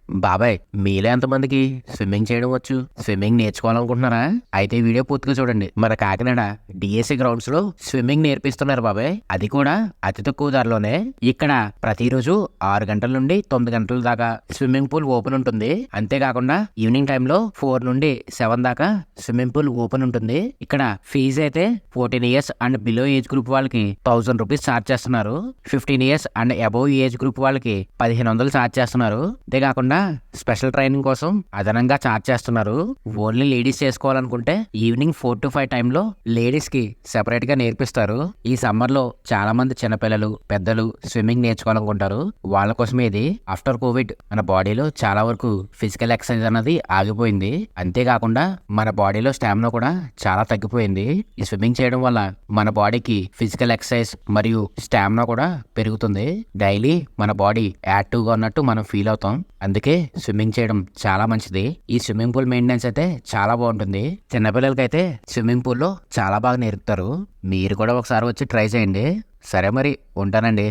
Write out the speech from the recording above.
బాబాయ్, మీలో ఎంతమందికి స్విమ్మింగ్ చేయడం వచ్చు? స్విమ్మింగ్ నేర్చుకోవాలనుకుంటున్నారా? అయితే ఈ వీడియో పూర్తిగా చూడండి. మన కాకినాడ డిఎస్సి గ్రౌండ్స్ లో స్విమ్మింగ్ నేర్పిస్తున్నారు బాబాయ్. అది కూడా అతి తక్కువ ధరలోనే. ఇక్కడ ప్రతిరోజు 6 గంటల నుండి 9 గంటల దాకా స్విమ్మింగ్ పూల్ ఓపెన్ ఉంటుంది. అంతేకాకుండా ఈవినింగ్ టైంలో 4 నుండి 7 దాకా స్విమ్మింగ్ పూల్ ఓపెన్ ఉంటుంది. ఇక్కడ ఫీజు అయితే 14 years and below age group వాళ్ళకి 1000 రూపీస్ ఛార్జ్ చేస్తున్నారు. 15 years and above age group వాళ్ళకి 1500 ఛార్జ్ చేస్తున్నారు. అంతేకాకుండా స్పెషల్ ట్రైనింగ్ కోసం అదనంగా ఛార్జ్ చేస్తున్నారు. ఓన్లీ లేడీస్ చేసుకోవాలనుకుంటే ఈవినింగ్ 4 to 5 టైంలో లేడీస్ కి సెపరేట్ గా నేర్పిస్తారు. ఈ సమ్మర్ లో చాలా మంది చిన్నపిల్లలు, పెద్దలు స్విమ్మింగ్ నేర్చుకోవాలనుకుంటారు. వాళ్ళ కోసమే ఇది. ఆఫ్టర్ కోవిడ్ మన బాడీలో చాలా వరకు ఫిజికల్ ఎక్సర్సైజ్ అన్నది ఆగిపోయింది. అంతేకాకుండా మన బాడీలో స్టామినా కూడా చాలా తగ్గిపోయింది. ఈ స్విమ్మింగ్ చేయడం వల్ల మన బాడీకి ఫిజికల్ ఎక్సర్సైజ్ మరియు స్టామినా కూడా పెరుగుతుంది. డైలీ మన బాడీ యాక్టివ్ గా ఉన్నట్టు మనం ఫీల్ అవుతాం. అందుకే స్విమ్మింగ్ చేయడం చాలా మంచిది. ఈ స్విమ్మింగ్ పూల్ మెయింటెనెన్స్ అయితే చాలా బాగుంటుంది. చిన్నపిల్లలకైతే స్విమ్మింగ్ పూల్ లో చాలా బాగా నేర్పుతారు. మీరు కూడా ఒకసారి వచ్చి ట్రై చేయండి. సరే మరి, ఉంటానండి.